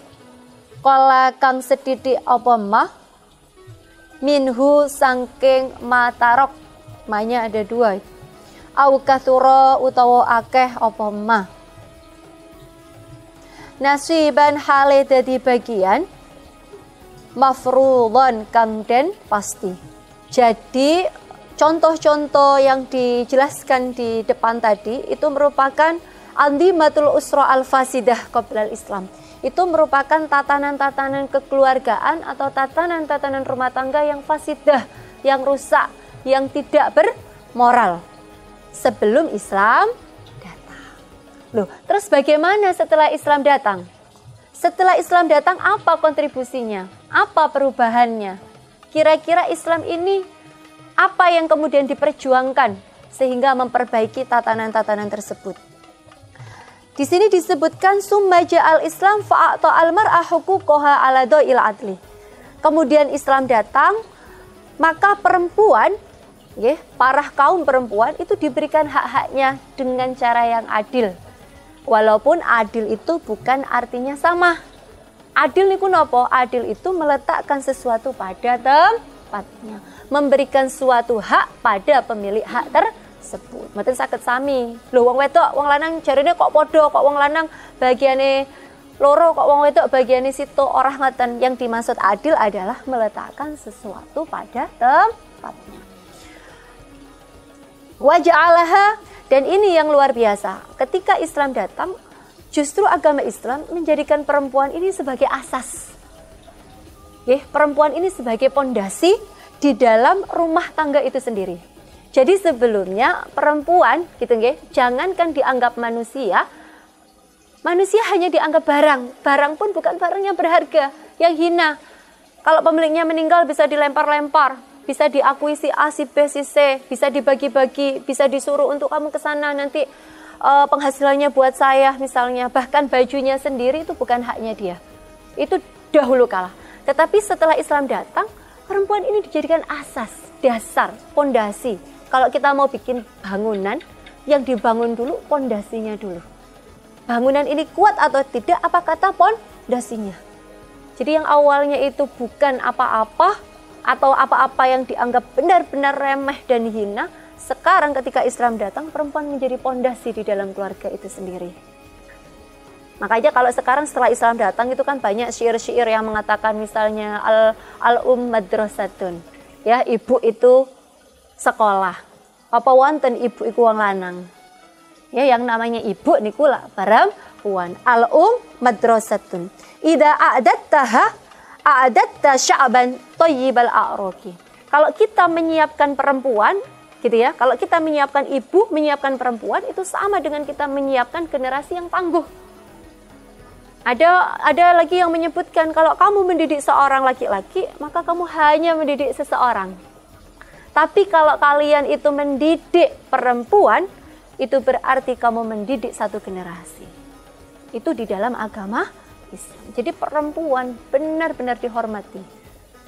kala kang sedidik apa mah, minhu saking matarok, mahnya ada dua, au kathura utawa akeh apa mah, nasiban hale dadi bagian, mafruḍan kang den pasti. Jadi contoh-contoh yang dijelaskan di depan tadi itu merupakan andimatul usra al-fasidah qoblal Islam. Itu merupakan tatanan-tatanan kekeluargaan atau tatanan-tatanan rumah tangga yang fasidah, yang rusak, yang tidak bermoral sebelum Islam datang. Loh, terus bagaimana setelah Islam datang? Setelah Islam datang apa kontribusinya? Apa perubahannya? Kira-kira Islam ini apa yang kemudian diperjuangkan sehingga memperbaiki tatanan-tatanan tersebut? Di sini disebutkan summa ja'al Islam fa'ata al-mar'a huquqaha ala dha'il adli. Kemudian Islam datang, maka perempuan, para kaum perempuan itu diberikan hak-haknya dengan cara yang adil. Walaupun adil itu bukan artinya sama. Adil niku napa? Adil itu meletakkan sesuatu pada tempatnya, memberikan suatu hak pada pemilik hak tersebut. Mboten saged sami. Lho wong wedok, wong lanang jarine kok padha, kok wong lanang bagiane loro, kok wong wedok bagiane situ, ora ngoten. Yang dimaksud adil adalah meletakkan sesuatu pada tempatnya. Wa ja'alaha, dan ini yang luar biasa. Ketika Islam datang, justru agama Islam menjadikan perempuan ini sebagai asas. Perempuan ini sebagai pondasi di dalam rumah tangga itu sendiri. Jadi sebelumnya perempuan gitu jangankan dianggap manusia. Manusia hanya dianggap barang. Barang pun bukan barang yang berharga, yang hina. Kalau pemiliknya meninggal bisa dilempar-lempar, bisa diakui si A, si B, si C, bisa dibagi-bagi, bisa disuruh untuk kamu ke sana nanti penghasilannya buat saya misalnya. Bahkan bajunya sendiri itu bukan haknya dia. Itu dahulu kala. Tetapi setelah Islam datang, perempuan ini dijadikan asas, dasar, pondasi. Kalau kita mau bikin bangunan, yang dibangun dulu pondasinya dulu. Bangunan ini kuat atau tidak, apa kata pondasinya. Jadi yang awalnya itu bukan apa-apa, atau apa-apa yang dianggap benar-benar remeh dan hina, sekarang ketika Islam datang, perempuan menjadi pondasi di dalam keluarga itu sendiri. Makanya kalau sekarang setelah Islam datang itu kan banyak syair-syair yang mengatakan misalnya madrasatun. Ya, ibu itu sekolah. Apa wonten ibu iku wong lanang. Ya, yang namanya ibu niku lah perempuan. Madrasatun. Idza a'dattaha a'datta sya'ban thayyibal a'raqi. Kalau kita menyiapkan perempuan gitu ya, kalau kita menyiapkan ibu, menyiapkan perempuan itu sama dengan kita menyiapkan generasi yang tangguh. Ada lagi yang menyebutkan kalau kamu mendidik seorang laki-laki, maka kamu hanya mendidik seseorang. Tapi kalau kalian itu mendidik perempuan, itu berarti kamu mendidik satu generasi. Itu di dalam agama Islam. Jadi perempuan benar-benar dihormati.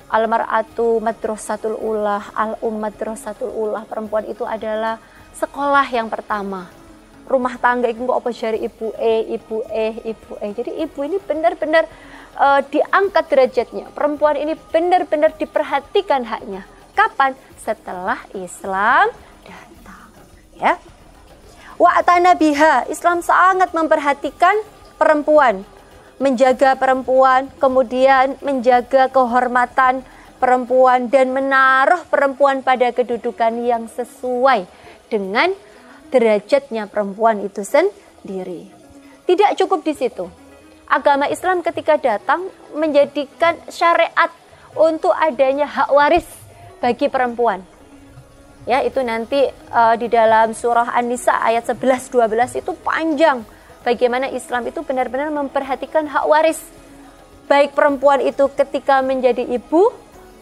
Al-mar'atu madrasatul ulah, madrasatul ulah. Perempuan itu adalah sekolah yang pertama. Rumah tangga itu apa jari ibu ibu. Jadi ibu ini benar-benar diangkat derajatnya. Perempuan ini benar-benar diperhatikan haknya. Kapan? Setelah Islam datang. Ya. Wa'tana biha, Islam sangat memperhatikan perempuan. Menjaga perempuan, kemudian menjaga kehormatan perempuan dan menaruh perempuan pada kedudukan yang sesuai dengan derajatnya perempuan itu sendiri. Tidak cukup di situ. Agama Islam ketika datang menjadikan syariat untuk adanya hak waris bagi perempuan. Ya, itu nanti di dalam surah An-Nisa ayat 11-12 itu panjang. Bagaimana Islam itu benar-benar memperhatikan hak waris. Baik perempuan itu ketika menjadi ibu,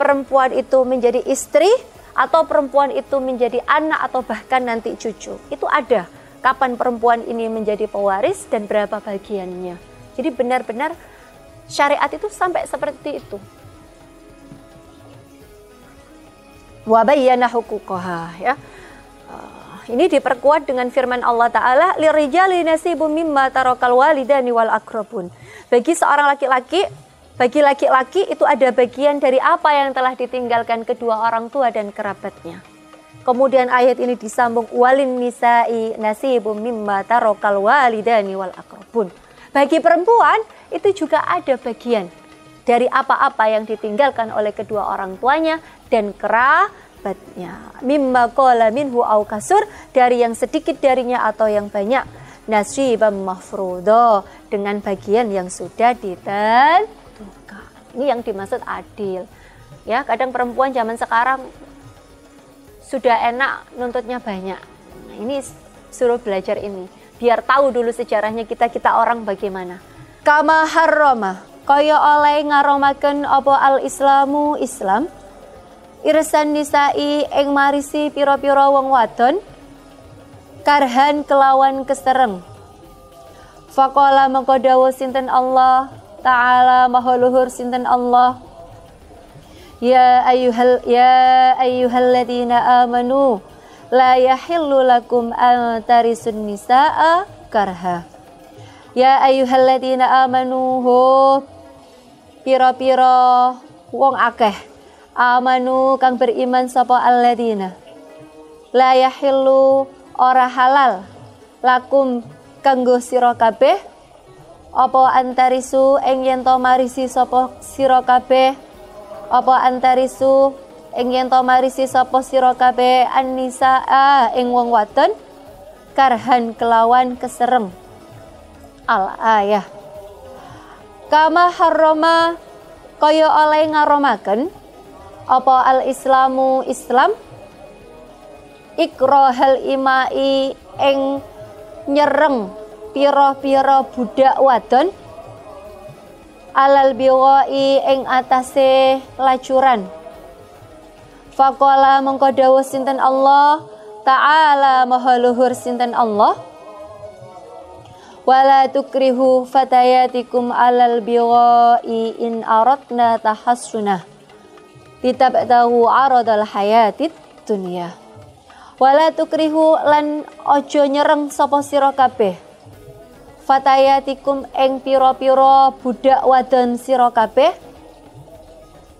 perempuan itu menjadi istri, atau perempuan itu menjadi anak atau bahkan nanti cucu. Itu ada kapan perempuan ini menjadi pewaris dan berapa bagiannya. Jadi benar-benar syariat itu sampai seperti itu. Wa bayyana huquqaha, ya. Ini diperkuat dengan firman Allah Ta'ala, lirijali nasibum mimma tarakal walidani wal aqrabun. Bagi seorang laki-laki, bagi laki-laki itu ada bagian dari apa yang telah ditinggalkan kedua orang tua dan kerabatnya. Kemudian ayat ini disambung walin nisa'i nasibum mimma tarakal walidani wal aqrabun. Bagi perempuan itu juga ada bagian dari apa-apa yang ditinggalkan oleh kedua orang tuanya dan kerabatnya. Mimma qala minhu au kasur, dari yang sedikit darinya atau yang banyak. Nasibam mafrudo, dengan bagian yang sudah ditentukan. Ini yang dimaksud adil. Ya, kadang perempuan zaman sekarang sudah enak nuntutnya banyak. Nah, ini suruh belajar ini. Biar tahu dulu sejarahnya kita orang bagaimana. Kama harrama, kaya oleh ngaromaken apa al-islamu Islam. Irsan nisai ing marisi pira-pira wong wadon. Karhan kelawan kesereng. Faqala mengko dawuh sinten Allah Ta'ala maha luhur sinten Allah. Ya ayyuhalladzina amanu la yahillu lakum an tarisun nisaa karha. Ya ayyuhalladzina amanu ho pira-pira wong akeh amanu kang beriman sapa alladzina la yahillu ora halal lakum kanggo sira kabeh apa antarisu ing yen to marisi sapa sira kabeh apa antarisu ing yen to marisi sapa sira kabeh an-nisaa ing wong wadon karhan kelawan kesereng. Al-ayah. Kama harrama kaya oleh ngaromaken apa al-islamu Islam ikrahal imai ing nyereng pira-pira budak wadon alal biwai ing atase lacuran. Faqala mengko dawuh sinten Allah Ta'ala maha luhur sinten Allah. Wala tukrihu fatayatikum alal biwai in aradna tahassunah litabtahu aradal hayatid dunya. Wala tukrihu lan ojo nyereng sapa sira kabeh fatayatikum ing pira-pira budak wadon sira kabeh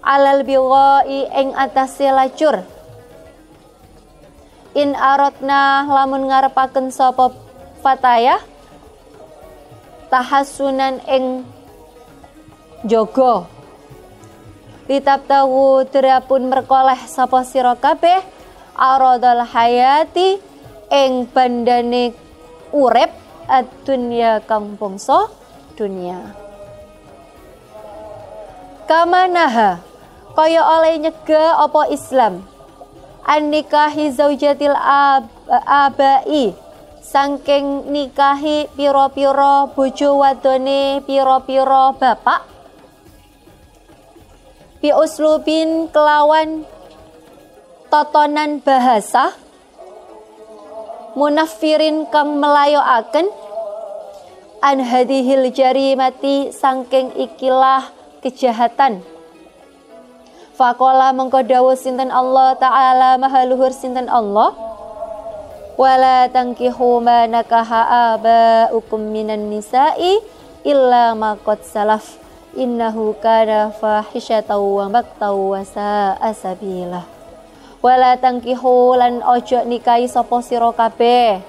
alal biwai ing atase lacur. In aradna lamun ngarepaken sapa fatayah tahassunan ing jaga litabtahu terapun merkoleh sapa sira kabeh aradal hayati ing bandane urip ad-dunya kang bangsa dunia. Kamanaha kaya oleh nyegah apa Islam an-nikahi zaujatil abai saking nikahi pira-pira bojo wadone pira-pira bapak bi uslubin kelawan totonan bahasa munafirin kang melayoaken an hadhil jarimati saking ikilah kejahatan. Faqala mengko dawuh sinten Allah Ta'ala maha luhur sinten Allah. Wala tankihu ma nakaha abaukum minan nisa'i illa ma qad salaf innahu kana fahisyatan wa maqtan wa sa'a sabila. Wala tankihu lan ojo nikahi sapa sira kabeh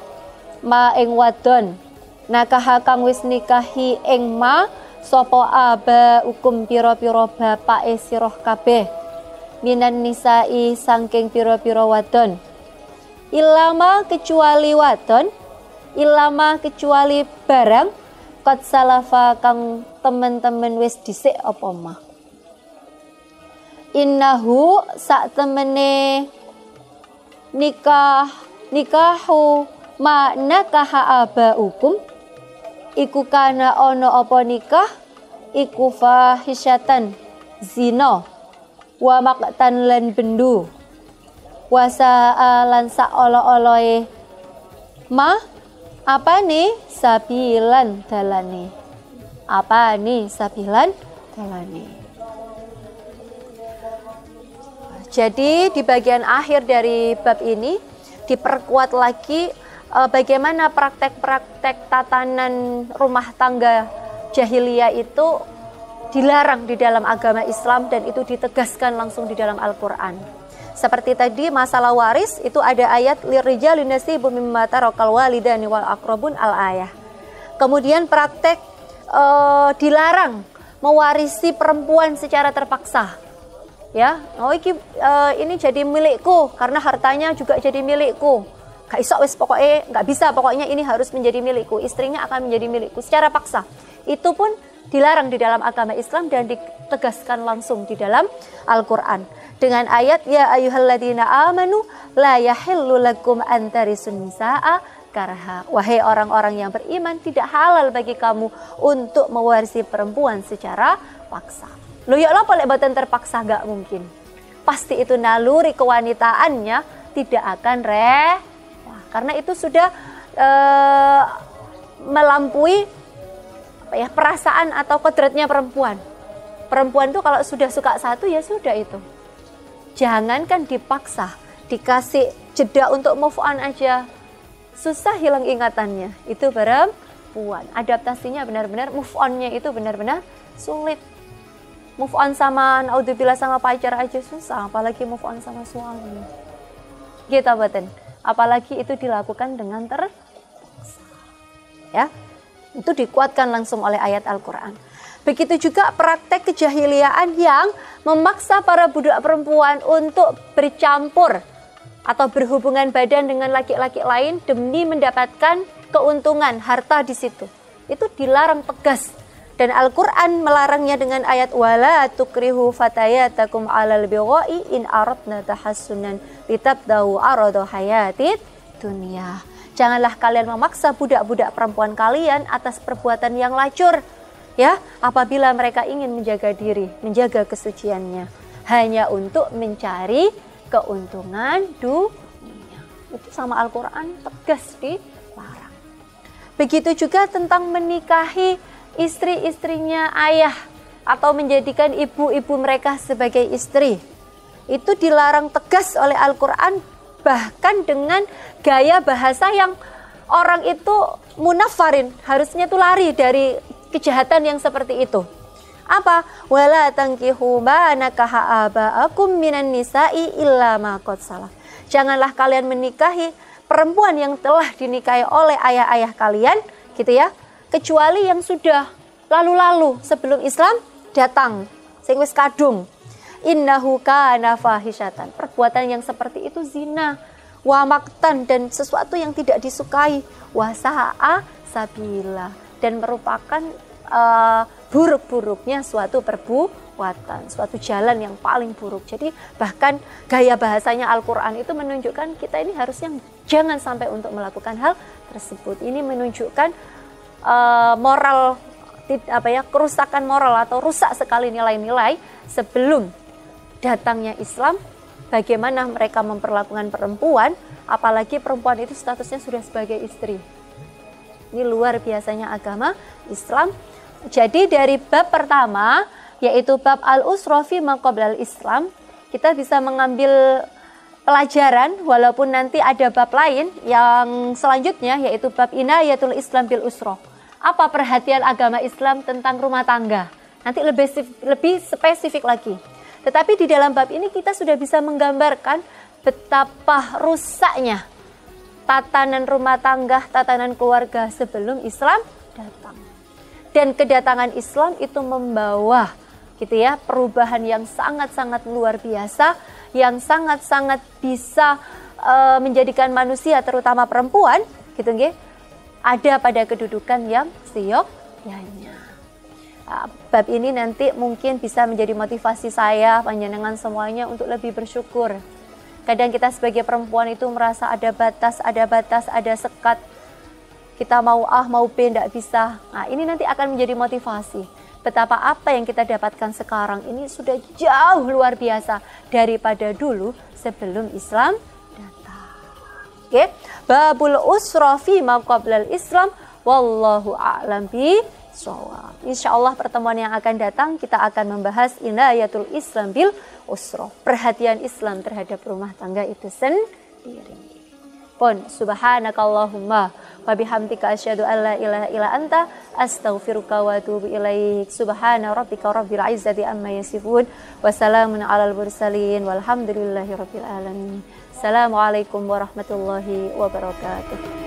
ma ing wadon nakaha kang wis nikahi ing ma sapa abaukum pira-pira bapake sira kabeh minan nisa'i saking pira-pira wadon. Ilama kecuali wadon, ilama kecuali barang qad salafa kang temen-temen wis dhisik apa mah. Innahu sak temene nikahu ma nakaha abaukum iku kana ono apa nikah iku fahisyatan zina wa maqtan lan bendu wasa lan sak olo-oloe ma apa nih sabilan dalane apa nih sabilan dalane. Jadi di bagian akhir dari bab ini diperkuat lagi bagaimana praktek-praktek tatanan rumah tangga jahiliyah itu dilarang di dalam agama Islam dan itu ditegaskan langsung di dalam Al-Quran. Seperti tadi masalah waris itu ada ayat lirijali nasibum mimma tarakal walidani wal aqrabun al-ayah. Kemudian praktek dilarang mewarisi perempuan secara terpaksa. Ya, ini jadi milikku karena hartanya juga jadi milikku. Gak iso wis pokoknya, gak bisa pokoknya ini harus menjadi milikku. Istrinya akan menjadi milikku secara paksa. Itu pun dilarang di dalam agama Islam dan ditegaskan langsung di dalam Al-Quran. Dengan ayat ya ayyuhalladzina amanu la yahillu lakum an tarisun nisaa karha. Wahai orang-orang yang beriman, tidak halal bagi kamu untuk mewarisi perempuan secara paksa. Loh ya Allah, boleh boten terpaksa, gak mungkin. Pasti itu naluri kewanitaannya tidak akan Wah, karena itu sudah melampaui perasaan atau kodratnya perempuan. Perempuan itu kalau sudah suka satu ya sudah itu. Jangankan dipaksa, dikasih jeda untuk move on aja, susah hilang ingatannya. Itu perempuan. Adaptasinya benar-benar, move on-nya itu benar-benar sulit. Move on sama, naudzubillah, sama pacar aja susah, apalagi move on sama suami. Gitu batin. Apalagi itu dilakukan dengan terpaksa. Ya, itu dikuatkan langsung oleh ayat Al-Quran. Begitu juga praktek kejahiliaan yang memaksa para budak perempuan untuk bercampur atau berhubungan badan dengan laki-laki lain demi mendapatkan keuntungan harta di situ. Itu dilarang tegas. Dan Al-Quran melarangnya dengan ayat wala tukrihu fatayatakum 'alal bigha'i in aradna tahassunan litabda'u 'arada hayatid dunya. Janganlah kalian memaksa budak-budak perempuan kalian atas perbuatan yang lacur, ya, apabila mereka ingin menjaga diri, menjaga kesuciannya, hanya untuk mencari keuntungan dunia. Itu sama Al-Quran tegas dilarang. Begitu juga tentang menikahi istri-istrinya ayah atau menjadikan ibu-ibu mereka sebagai istri. Itu dilarang tegas oleh Al-Quran, bahkan dengan gaya bahasa yang orang itu munafarin, harusnya itu lari dari kejahatan yang seperti itu. Apa? Wala tankihu ma nakaha aba'akum minan nisa'i illa ma qad salaf. Janganlah kalian menikahi perempuan yang telah dinikahi oleh ayah-ayah kalian, gitu ya, kecuali yang sudah lalu-lalu sebelum Islam datang, sing wis kadung. Innahu kana fahisyatan. Perbuatan yang seperti itu zina, wa maktan, dan sesuatu yang tidak disukai, wa sa'a sabila, dan merupakan buruk-buruknya suatu perbuatan, suatu jalan yang paling buruk. Jadi bahkan gaya bahasanya Al-Quran itu menunjukkan kita ini harusnya jangan sampai untuk melakukan hal tersebut. Ini menunjukkan moral, kerusakan moral atau rusak sekali nilai-nilai sebelum datangnya Islam. Bagaimana mereka memperlakukan perempuan, apalagi perempuan itu statusnya sudah sebagai istri. Ini luar biasanya agama Islam. Jadi dari bab pertama, yaitu bab al-usra fi ma qabla al-Islam, kita bisa mengambil pelajaran, walaupun nanti ada bab lain yang selanjutnya, yaitu bab inayatul Islam bil usra. Apa perhatian agama Islam tentang rumah tangga? Nanti lebih spesifik lagi. Tetapi di dalam bab ini kita sudah bisa menggambarkan betapa rusaknya tatanan rumah tangga, tatanan keluarga sebelum Islam datang. Dan kedatangan Islam itu membawa, gitu ya, perubahan yang sangat-sangat luar biasa, yang sangat-sangat bisa menjadikan manusia, terutama perempuan, gitu nggih, ada pada kedudukan yang seyogyanya. Bab ini nanti mungkin bisa menjadi motivasi saya, panjenengan semuanya untuk lebih bersyukur. Kadang kita sebagai perempuan itu merasa ada batas, ada sekat. Kita mau A, mau B, tidak bisa. Nah, ini nanti akan menjadi motivasi. Betapa apa yang kita dapatkan sekarang ini sudah jauh luar biasa daripada dulu sebelum Islam datang. Oke, babul usra fi ma qabla al-Islam, wallahu a'lam bishawab. Insyaallah pertemuan yang akan datang kita akan membahas inayatul Islam bil usra, perhatian Islam terhadap rumah tangga itu sendiri. Pun subhanakallahumma wa bihamdika asyhadu an la ilaha illa anta astaghfiruka wa atubu ilaik. Subhana rabbika rabbil izzati amma yasifun wa salamun alal mursalin walhamdulillahi rabbil alamin. Assalamualaikum warahmatullahi wabarakatuh.